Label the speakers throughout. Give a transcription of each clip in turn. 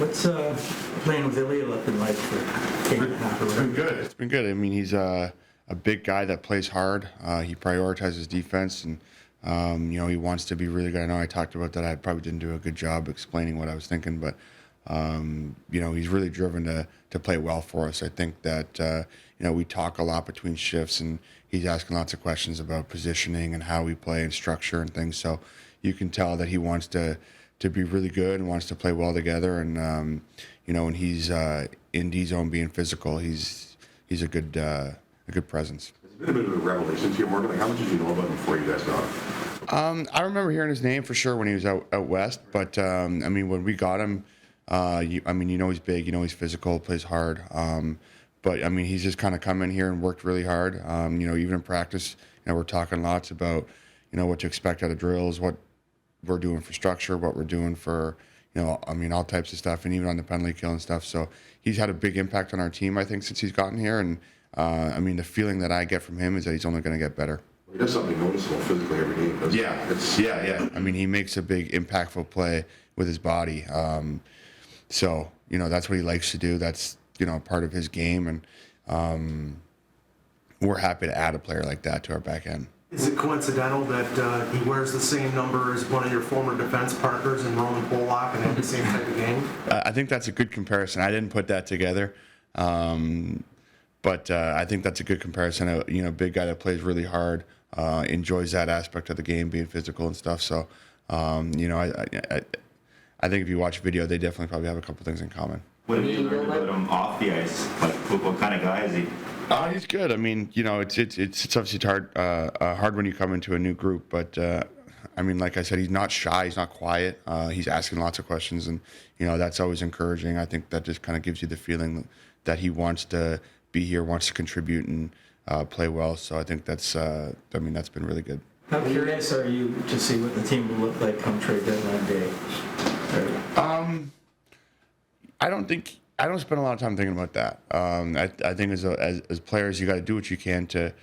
Speaker 1: What's playing with Rielly been like for game and a half or
Speaker 2: It's
Speaker 1: whatever?
Speaker 2: been good. It's been good. I mean, he's a big guy that plays hard. He prioritizes defense, and he wants to be really good. I know I talked about that. I probably didn't do a good job explaining what I was thinking, but he's really driven to play well for us. I think that we talk a lot between shifts, and he's asking lots of questions about positioning and how we play and structure and things. So you can tell that he wants to be really good and wants to play well together. And when he's in D zone being physical, he's a good presence.
Speaker 3: It's been a bit of a revelation to you, Morgan. Like, how much did you know about him before you guys got him?
Speaker 2: I remember hearing his name for sure when he was out west, but when we got him, he's big, he's physical, plays hard. But he's just kind of come in here and worked really hard. Even in practice, we're talking lots about what to expect out of drills, what we're doing for structure, what we're doing for all types of stuff, and even on the penalty kill and stuff. So he's had a big impact on our team, I think, since he's gotten here. And the feeling that I get from him is that he's only going to get better.
Speaker 3: He does something noticeable physically every game, doesn't he?
Speaker 2: Yeah. He makes a big, impactful play with his body. So that's what he likes to do. That's part of his game, and we're happy to add a player like that to our back end.
Speaker 4: Is it coincidental that he wears the same number as one of your former defense partners in Roman Polak and had the same type of game?
Speaker 2: I think that's a good comparison. I didn't put that together, but I think that's a good comparison. A big guy that plays really hard, enjoys that aspect of the game, being physical and stuff. So, I think if you watch video, they definitely probably have a couple things in common.
Speaker 5: What did you learn about him off the ice? Like, what kind of guy is he?
Speaker 2: He's good. It's obviously hard when you come into a new group, but like I said, he's not shy. He's not quiet. He's asking lots of questions, and that's always encouraging. I think that just kind of gives you the feeling that he wants to be here, wants to contribute and play well. So I think that's been really good.
Speaker 1: How curious are you to see what the team will look like come trade deadline day?
Speaker 2: I don't spend a lot of time thinking about that. I think as players, you got to do what you can to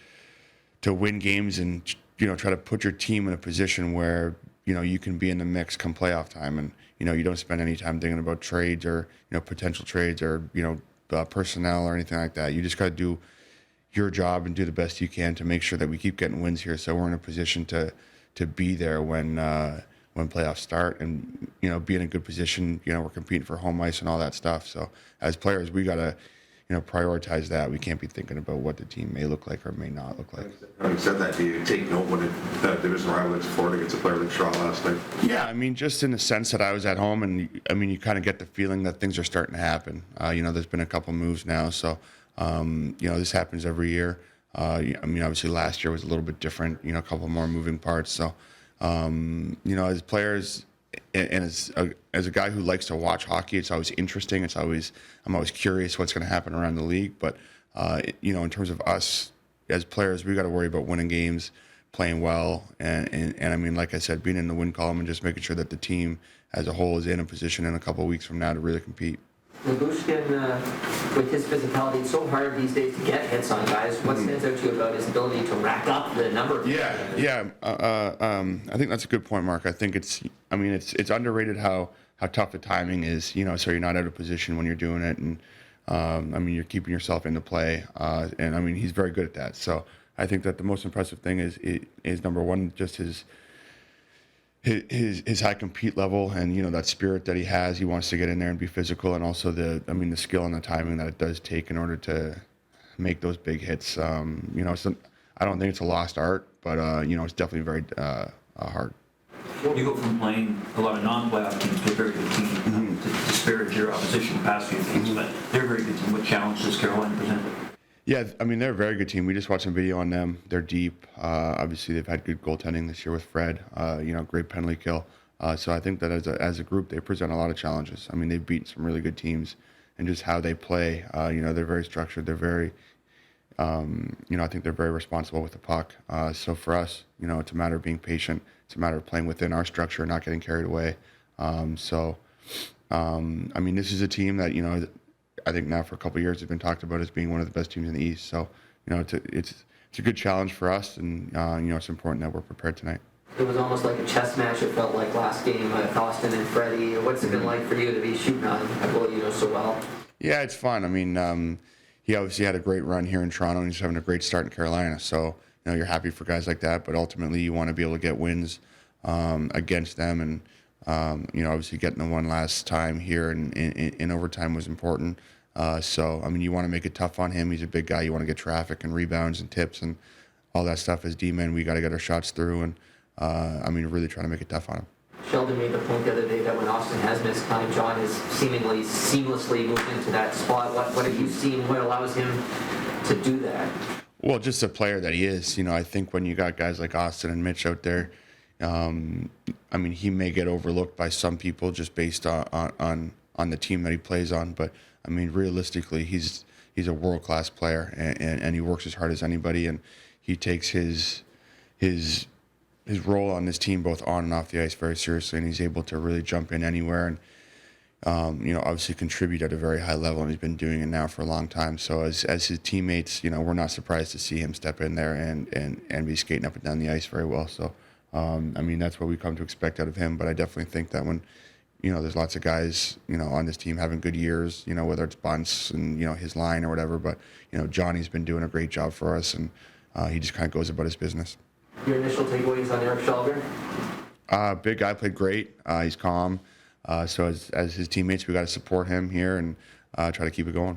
Speaker 2: win games and try to put your team in a position where you can be in the mix come playoff time, and you don't spend any time thinking about trades or potential trades or personnel or anything like that. You just got to do your job and do the best you can to make sure that we keep getting wins here, so we're in a position to be there when playoffs start, and be in a good position. We're competing for home ice and all that stuff. So as players, we gotta prioritize that. We can't be thinking about what the team may look like or may not look like.
Speaker 3: Having said that, do you take note when the division rival like Florida gets a player like Shaw last night?
Speaker 2: Yeah, just in the sense that I was at home, and you kind of get the feeling that things are starting to happen. There's been a couple moves now, so this happens every year. Obviously last year was a little bit different. A couple more moving parts. So as players and as a guy who likes to watch hockey, it's always interesting. I'm always curious what's going to happen around the league. But in terms of us as players, we got to worry about winning games, playing well, and like I said, being in the win column and just making sure that the team as a whole is in a position in a couple of weeks from now to really compete.
Speaker 6: Labushkin, with his physicality, it's so hard these days to get hits on guys. What stands out to you about his ability to rack up the number of
Speaker 2: I think that's a good point, Mark. I think it's underrated how tough the timing is, so you're not out of position when you're doing it, and you're keeping yourself into play, and he's very good at that. So I think that the most impressive thing is number one, just his high compete level, and that spirit that he has. He wants to get in there and be physical, and also the skill and the timing that it does take in order to make those big hits. I don't think it's a lost art, but it's definitely very hard.
Speaker 5: You go from playing a lot of non-playoff teams to a very good team, to disparage your opposition the past few games, but they're a very good team. What challenge does Carolina present?
Speaker 2: Yeah, they're a very good team. We just watched some video on them. They're deep. Obviously, they've had good goaltending this year with Fred. Great penalty kill. So I think that as a group, they present a lot of challenges. They've beaten some really good teams, and just how they play. They're very structured. They're very, I think they're very responsible with the puck. So for us, it's a matter of being patient. It's a matter of playing within our structure, not getting carried away. This is a team that I think now for a couple of years has been talked about as being one of the best teams in the East. So, it's a good challenge for us, and it's important that we're prepared tonight.
Speaker 6: It was almost like a chess match, it felt like last game with Austin and Freddie. What's it been like for you to be shooting on a goalie you know so well?
Speaker 2: Yeah, it's fun. I mean, he obviously had a great run here in Toronto, and he's having a great start in Carolina. So, you know, you're happy for guys like that, but ultimately you want to be able to get wins against them. And, you know, obviously getting the one last time here in overtime was important. So, I mean, you want to make it tough on him. He's a big guy. You want to get traffic and rebounds and tips and all that stuff as D-men. We got to get our shots through. And, I mean, really trying to make it tough on him.
Speaker 6: Sheldon made the point the other day that when Austin has missed time, John has seemingly seamlessly moved into that spot. What have you seen? What allows him to do that?
Speaker 2: Well, just a player that he is. You know, I think when you got guys like Austin and Mitch out there, I mean, he may get overlooked by some people just based on the team that he plays on. But, I mean, realistically, he's a world-class player, and he works as hard as anybody, and he takes his role on this team, both on and off the ice, very seriously, and he's able to really jump in anywhere and, you know, obviously contribute at a very high level, and he's been doing it now for a long time. So as his teammates, you know, we're not surprised to see him step in there and be skating up and down the ice very well. So, I mean, that's what we come to expect out of him, but I definitely think that when, you know, there's lots of guys, you know, on this team having good years, you know, whether it's Bunce and, you know, his line or whatever, but, you know, Johnny's been doing a great job for us, and he just kind of goes about his business.
Speaker 6: Your initial takeaways on Eric Shelger?
Speaker 2: Big guy, played great. He's calm. So as his teammates, we got to support him here and try to keep it going.